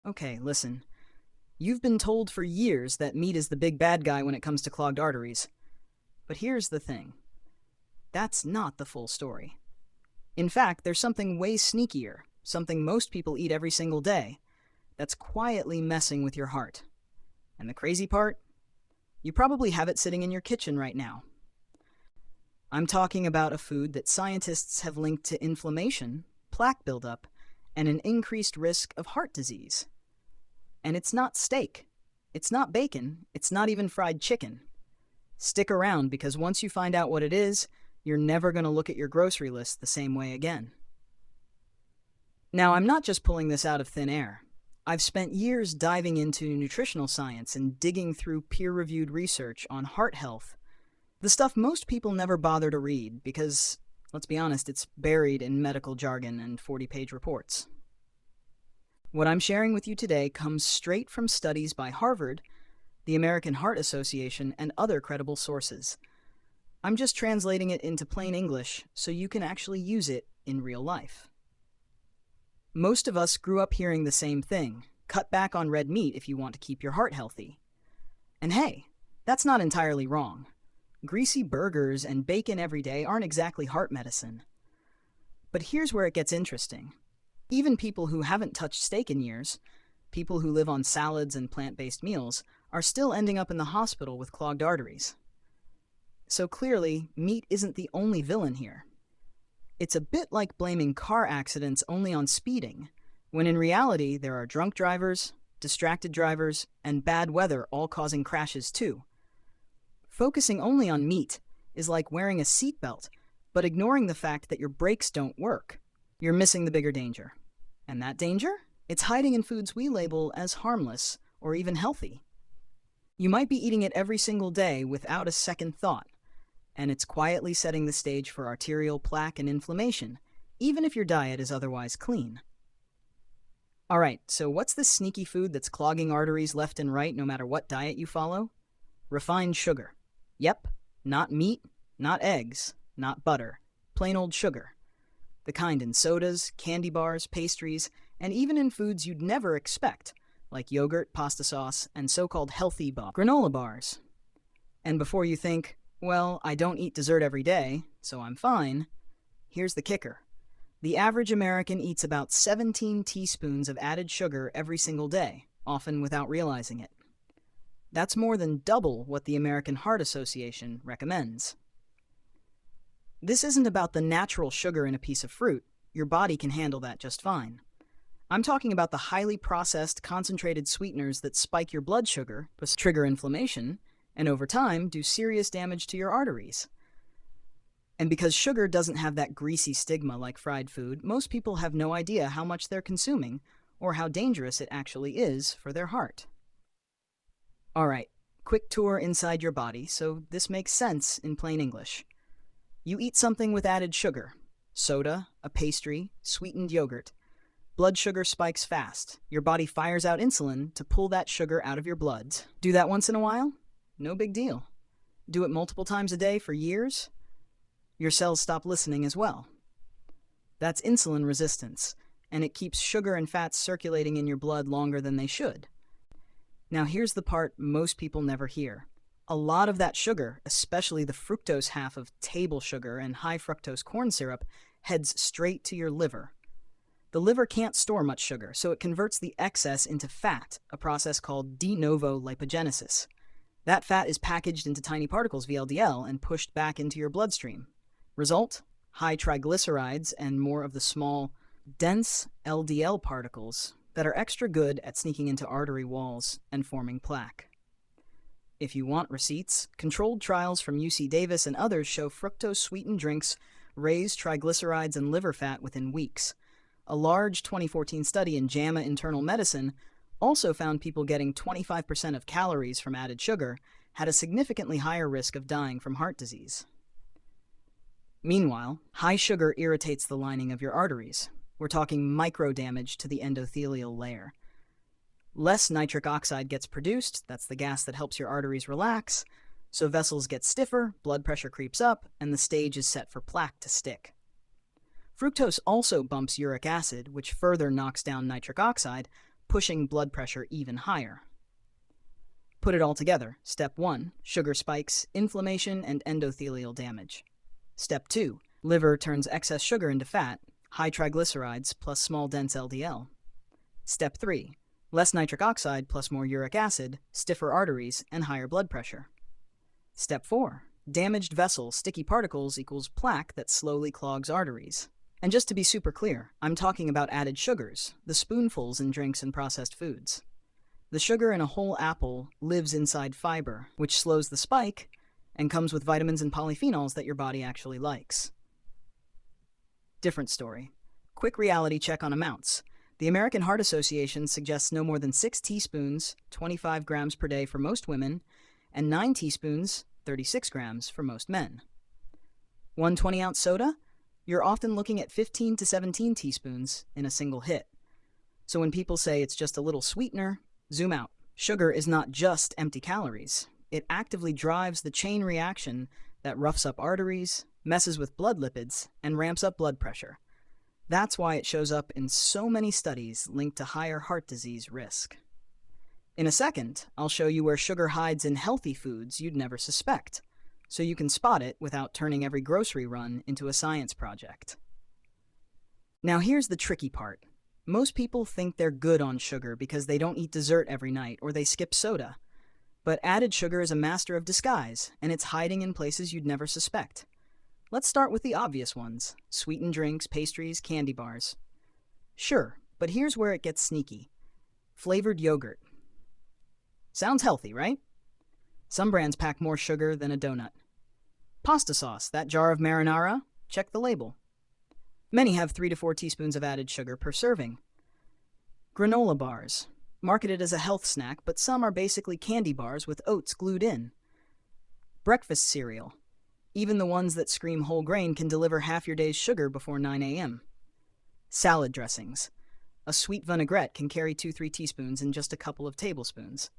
Okay, listen. You've been told for years that meat is the big bad guy when it comes to clogged arteries. But here's the thing. That's not the full story. In fact, there's something way sneakier, something most people eat every single day, that's quietly messing with your heart. And the crazy part? You probably have it sitting in your kitchen right now. I'm talking about a food that scientists have linked to inflammation, plaque buildup, and an increased risk of heart disease. And it's not steak. It's not bacon. It's not even fried chicken. Stick around because once you find out what it is, you're never going to look at your grocery list the same way again. Now, I'm not just pulling this out of thin air. I've spent years diving into nutritional science and digging through peer-reviewed research on heart health. The stuff most people never bother to read because, let's be honest, it's buried in medical jargon and 40-page reports. What I'm sharing with you today comes straight from studies by Harvard, the American Heart Association, and other credible sources. I'm just translating it into plain English so you can actually use it in real life. Most of us grew up hearing the same thing: cut back on red meat if you want to keep your heart healthy. And hey, that's not entirely wrong. Greasy burgers and bacon every day aren't exactly heart medicine. But here's where it gets interesting. Even people who haven't touched steak in years, people who live on salads and plant-based meals, are still ending up in the hospital with clogged arteries. So clearly, meat isn't the only villain here. It's a bit like blaming car accidents only on speeding, when in reality there are drunk drivers, distracted drivers, and bad weather all causing crashes too. Focusing only on meat is like wearing a seatbelt, but ignoring the fact that your brakes don't work. You're missing the bigger danger. And that danger? It's hiding in foods we label as harmless or even healthy. You might be eating it every single day without a second thought, and it's quietly setting the stage for arterial plaque and inflammation, even if your diet is otherwise clean. Alright, so what's this sneaky food that's clogging arteries left and right no matter what diet you follow? Refined sugar. Yep, not meat, not eggs, not butter. Plain old sugar. The kind in sodas, candy bars, pastries, and even in foods you'd never expect, like yogurt, pasta sauce, and so-called healthy granola bars. And before you think, well, I don't eat dessert every day, so I'm fine, here's the kicker. The average American eats about 17 teaspoons of added sugar every single day, often without realizing it. That's more than double what the American Heart Association recommends. This isn't about the natural sugar in a piece of fruit. Your body can handle that just fine. I'm talking about the highly processed, concentrated sweeteners that spike your blood sugar, trigger inflammation, and over time do serious damage to your arteries. And because sugar doesn't have that greasy stigma like fried food, most people have no idea how much they're consuming or how dangerous it actually is for their heart. Alright, quick tour inside your body so this makes sense in plain English. You eat something with added sugar, soda, a pastry, sweetened yogurt. Blood sugar spikes fast. Your body fires out insulin to pull that sugar out of your blood. Do that once in a while? No big deal. Do it multiple times a day for years? Your cells stop listening as well. That's insulin resistance, and it keeps sugar and fats circulating in your blood longer than they should. Now here's the part most people never hear. A lot of that sugar, especially the fructose half of table sugar and high fructose corn syrup, heads straight to your liver. The liver can't store much sugar, so it converts the excess into fat, a process called de novo lipogenesis. That fat is packaged into tiny particles via LDL and pushed back into your bloodstream. Result? High triglycerides and more of the small, dense LDL particles that are extra good at sneaking into artery walls and forming plaque. If you want receipts, controlled trials from UC Davis and others show fructose-sweetened drinks raise triglycerides and liver fat within weeks. A large 2014 study in JAMA Internal Medicine also found people getting 25% of calories from added sugar had a significantly higher risk of dying from heart disease. Meanwhile, high sugar irritates the lining of your arteries. We're talking micro damage to the endothelial layer. Less nitric oxide gets produced, that's the gas that helps your arteries relax, so vessels get stiffer, blood pressure creeps up, and the stage is set for plaque to stick. Fructose also bumps uric acid, which further knocks down nitric oxide, pushing blood pressure even higher. Put it all together. Step 1, sugar spikes, inflammation, and endothelial damage. Step 2, liver turns excess sugar into fat, high triglycerides plus small dense LDL. Step 3, less nitric oxide plus more uric acid, stiffer arteries, and higher blood pressure. Step 4, damaged vessels, sticky particles equals plaque that slowly clogs arteries. And just to be super clear, I'm talking about added sugars, the spoonfuls in drinks and processed foods. The sugar in a whole apple lives inside fiber, which slows the spike and comes with vitamins and polyphenols that your body actually likes. Different story. Quick reality check on amounts. The American Heart Association suggests no more than 6 teaspoons, 25 grams per day for most women, and 9 teaspoons, 36 grams for most men. 1 20-ounce soda? You're often looking at 15 to 17 teaspoons in a single hit. So when people say it's just a little sweetener, zoom out. Sugar is not just empty calories. It actively drives the chain reaction that roughs up arteries, messes with blood lipids, and ramps up blood pressure. That's why it shows up in so many studies linked to higher heart disease risk. In a second, I'll show you where sugar hides in healthy foods you'd never suspect, so you can spot it without turning every grocery run into a science project. Now here's the tricky part. Most people think they're good on sugar because they don't eat dessert every night or they skip soda. But added sugar is a master of disguise, and it's hiding in places you'd never suspect. Let's start with the obvious ones: sweetened drinks, pastries, candy bars. Sure, but here's where it gets sneaky. Flavored yogurt. Sounds healthy, right? Some brands pack more sugar than a donut. Pasta sauce, that jar of marinara? Check the label. Many have 3 to 4 teaspoons of added sugar per serving. Granola bars. Marketed as a health snack, but some are basically candy bars with oats glued in. Breakfast cereal. Even the ones that scream whole grain can deliver half your day's sugar before 9 a.m. Salad dressings. A sweet vinaigrette can carry 2-3 teaspoons in just a couple of tablespoons.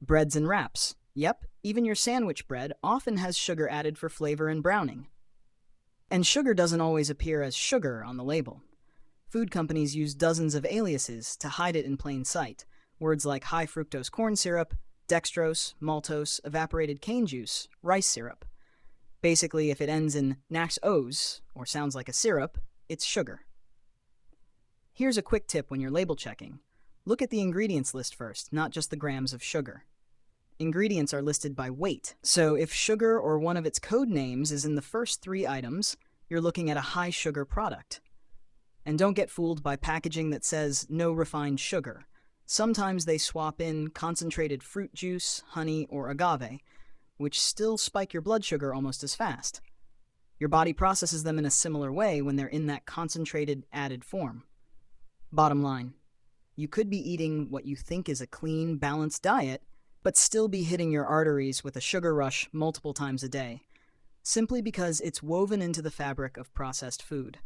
Breads and wraps. Yep, even your sandwich bread often has sugar added for flavor and browning. And sugar doesn't always appear as sugar on the label. Food companies use dozens of aliases to hide it in plain sight. Words like high fructose corn syrup, dextrose, maltose, evaporated cane juice, rice syrup. Basically, if it ends in nax-ose, or sounds like a syrup, it's sugar. Here's a quick tip when you're label checking. Look at the ingredients list first, not just the grams of sugar. Ingredients are listed by weight, so if sugar or one of its code names is in the first 3 items, you're looking at a high sugar product. And don't get fooled by packaging that says no refined sugar. Sometimes they swap in concentrated fruit juice, honey, or agave, which still spike your blood sugar almost as fast. Your body processes them in a similar way when they're in that concentrated, added form. Bottom line, you could be eating what you think is a clean, balanced diet, but still be hitting your arteries with a sugar rush multiple times a day, simply because it's woven into the fabric of processed food.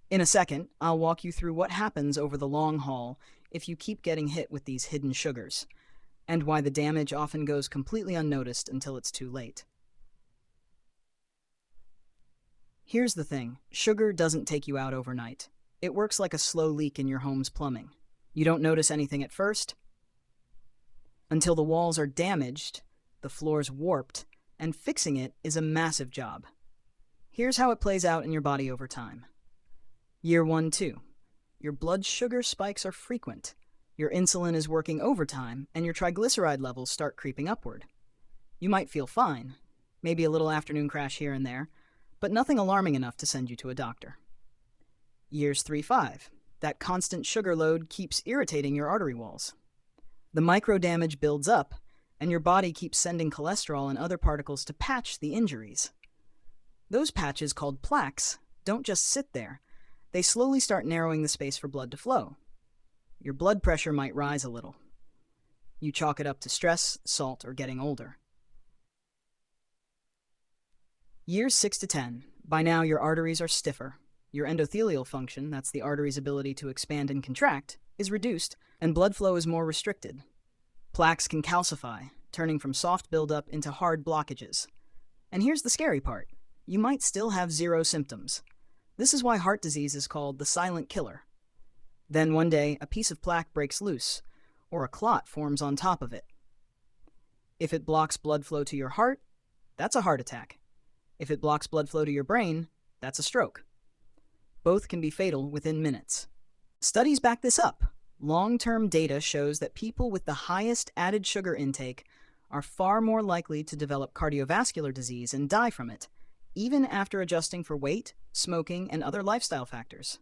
In a second, I'll walk you through what happens over the long haul if you keep getting hit with these hidden sugars, and why the damage often goes completely unnoticed until it's too late. Here's the thing, sugar doesn't take you out overnight. It works like a slow leak in your home's plumbing. You don't notice anything at first, until the walls are damaged, the floor's warped, and fixing it is a massive job. Here's how it plays out in your body over time. Year 1-2. Your blood sugar spikes are frequent. Your insulin is working overtime, and your triglyceride levels start creeping upward. You might feel fine, maybe a little afternoon crash here and there, but nothing alarming enough to send you to a doctor. Years 3-5. That constant sugar load keeps irritating your artery walls. The micro damage builds up, and your body keeps sending cholesterol and other particles to patch the injuries. Those patches, called plaques, don't just sit there. They slowly start narrowing the space for blood to flow. Your blood pressure might rise a little. You chalk it up to stress, salt, or getting older. Years 6-10. By now, your arteries are stiffer. Your endothelial function, that's the artery's ability to expand and contract, is reduced, and blood flow is more restricted. Plaques can calcify, turning from soft buildup into hard blockages. And here's the scary part. You might still have 0 symptoms. This is why heart disease is called the silent killer. Then one day, a piece of plaque breaks loose, or a clot forms on top of it. If it blocks blood flow to your heart, that's a heart attack. If it blocks blood flow to your brain, that's a stroke. Both can be fatal within minutes. Studies back this up. Long-term data shows that people with the highest added sugar intake are far more likely to develop cardiovascular disease and die from it, even after adjusting for weight, smoking, and other lifestyle factors.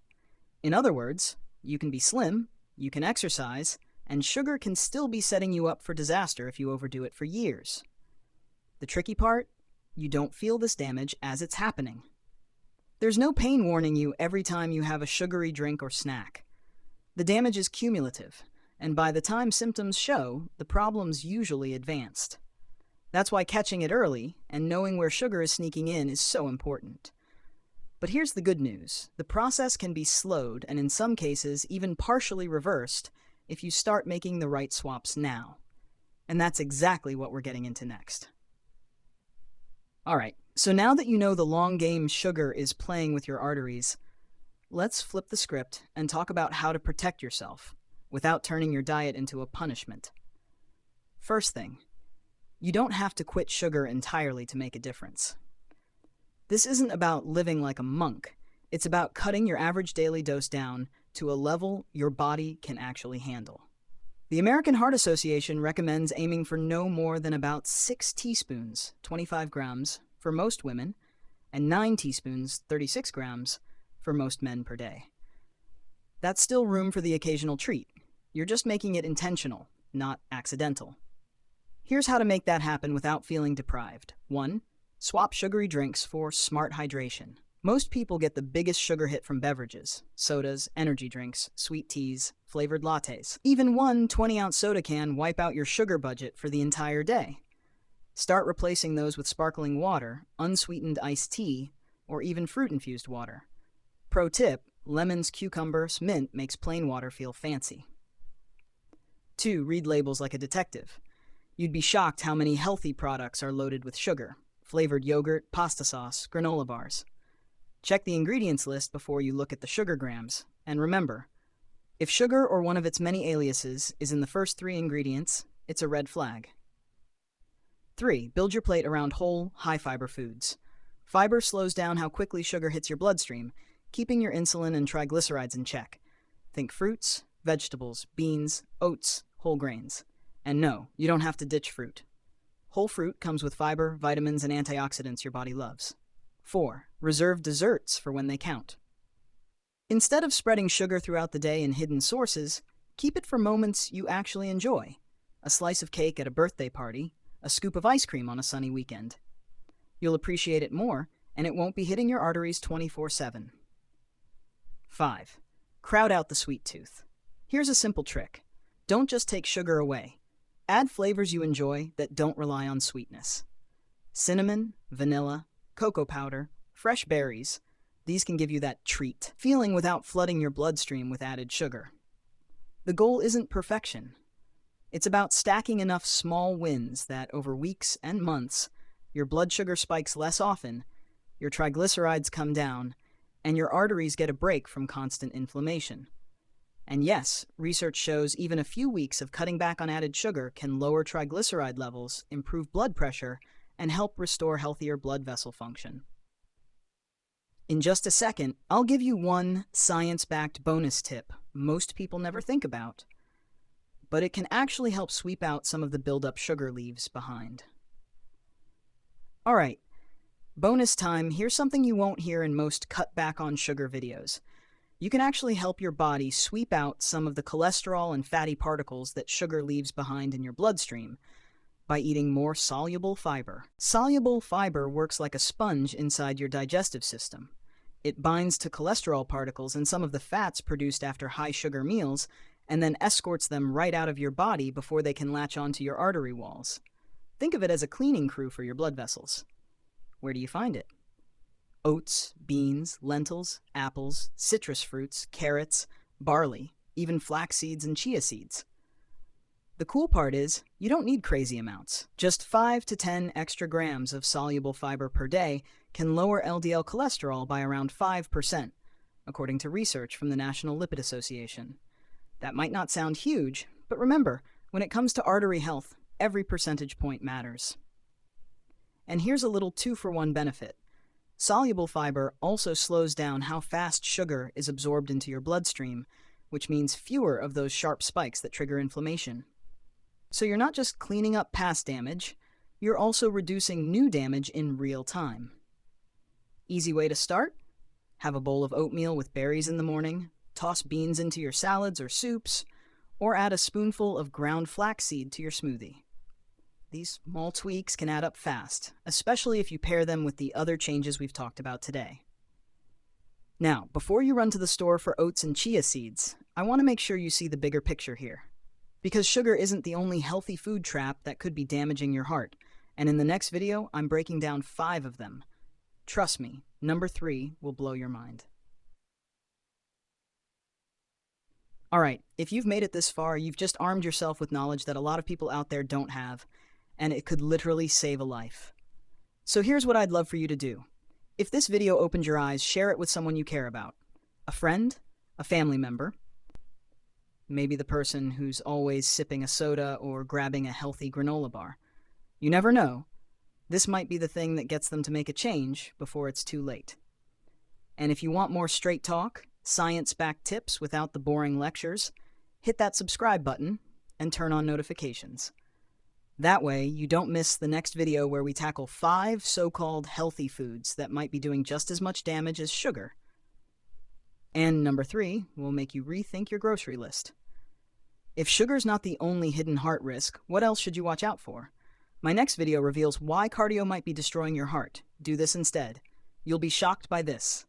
In other words, you can be slim, you can exercise, and sugar can still be setting you up for disaster if you overdo it for years. The tricky part? You don't feel this damage as it's happening. There's no pain warning you every time you have a sugary drink or snack. The damage is cumulative, and by the time symptoms show, the problem's usually advanced. That's why catching it early and knowing where sugar is sneaking in is so important. But here's the good news. The process can be slowed and in some cases even partially reversed if you start making the right swaps now. And that's exactly what we're getting into next. Alright, so now that you know the long game sugar is playing with your arteries, let's flip the script and talk about how to protect yourself without turning your diet into a punishment. First thing, you don't have to quit sugar entirely to make a difference. This isn't about living like a monk. It's about cutting your average daily dose down to a level your body can actually handle. The American Heart Association recommends aiming for no more than about 6 teaspoons, 25 grams, for most women, and 9 teaspoons, 36 grams, for most men per day. That's still room for the occasional treat. You're just making it intentional, not accidental. Here's how to make that happen without feeling deprived. 1. Swap sugary drinks for smart hydration. Most people get the biggest sugar hit from beverages, sodas, energy drinks, sweet teas, flavored lattes. Even one 20-ounce soda can wipe out your sugar budget for the entire day. Start replacing those with sparkling water, unsweetened iced tea, or even fruit-infused water. Pro tip, lemons, cucumbers, mint makes plain water feel fancy. 2. Read labels like a detective. You'd be shocked how many healthy products are loaded with sugar. Flavored yogurt, pasta sauce, granola bars. Check the ingredients list before you look at the sugar grams. And remember, if sugar or one of its many aliases is in the first 3 ingredients, it's a red flag. 3. Build your plate around whole, high-fiber foods. Fiber slows down how quickly sugar hits your bloodstream, keeping your insulin and triglycerides in check. Think fruits, vegetables, beans, oats, whole grains. And no, you don't have to ditch fruit. Whole fruit comes with fiber, vitamins, and antioxidants your body loves. 4. Reserve desserts for when they count. Instead of spreading sugar throughout the day in hidden sources, keep it for moments you actually enjoy. A slice of cake at a birthday party, a scoop of ice cream on a sunny weekend. You'll appreciate it more, and it won't be hitting your arteries 24/7. 5. Crowd out the sweet tooth. Here's a simple trick. Don't just take sugar away. Add flavors you enjoy that don't rely on sweetness. Cinnamon, vanilla, cocoa powder, fresh berries. These can give you that treat feeling without flooding your bloodstream with added sugar. The goal isn't perfection. It's about stacking enough small wins that over weeks and months, your blood sugar spikes less often, your triglycerides come down, and your arteries get a break from constant inflammation. And yes, research shows even a few weeks of cutting back on added sugar can lower triglyceride levels, improve blood pressure, and help restore healthier blood vessel function. In just a second, I'll give you one science-backed bonus tip most people never think about, but it can actually help sweep out some of the buildup sugar leaves behind. Alright, bonus time. Here's something you won't hear in most cut back on sugar videos. You can actually help your body sweep out some of the cholesterol and fatty particles that sugar leaves behind in your bloodstream by eating more soluble fiber. Soluble fiber works like a sponge inside your digestive system. It binds to cholesterol particles and some of the fats produced after high-sugar meals and then escorts them right out of your body before they can latch onto your artery walls. Think of it as a cleaning crew for your blood vessels. Where do you find it? Oats, beans, lentils, apples, citrus fruits, carrots, barley, even flax seeds and chia seeds. The cool part is, you don't need crazy amounts. Just 5 to 10 extra grams of soluble fiber per day can lower LDL cholesterol by around 5%, according to research from the National Lipid Association. That might not sound huge, but remember, when it comes to artery health, every percentage point matters. And here's a little 2-for-1 benefit. Soluble fiber also slows down how fast sugar is absorbed into your bloodstream, which means fewer of those sharp spikes that trigger inflammation. So you're not just cleaning up past damage, you're also reducing new damage in real time. Easy way to start? Have a bowl of oatmeal with berries in the morning, toss beans into your salads or soups, or add a spoonful of ground flaxseed to your smoothie. These small tweaks can add up fast, especially if you pair them with the other changes we've talked about today. Now, before you run to the store for oats and chia seeds, I want to make sure you see the bigger picture here. Because sugar isn't the only healthy food trap that could be damaging your heart, and in the next video, I'm breaking down 5 of them. Trust me, number 3 will blow your mind. Alright, if you've made it this far, you've just armed yourself with knowledge that a lot of people out there don't have, and it could literally save a life. So here's what I'd love for you to do. If this video opened your eyes, share it with someone you care about. A friend, a family member, maybe the person who's always sipping a soda or grabbing a healthy granola bar. You never know. This might be the thing that gets them to make a change before it's too late. And if you want more straight talk, science-backed tips without the boring lectures, hit that subscribe button and turn on notifications. That way, you don't miss the next video where we tackle 5 so-called healthy foods that might be doing just as much damage as sugar. And number 3 will make you rethink your grocery list. If sugar's not the only hidden heart risk, what else should you watch out for? My next video reveals why cardio might be destroying your heart. Do this instead. You'll be shocked by this.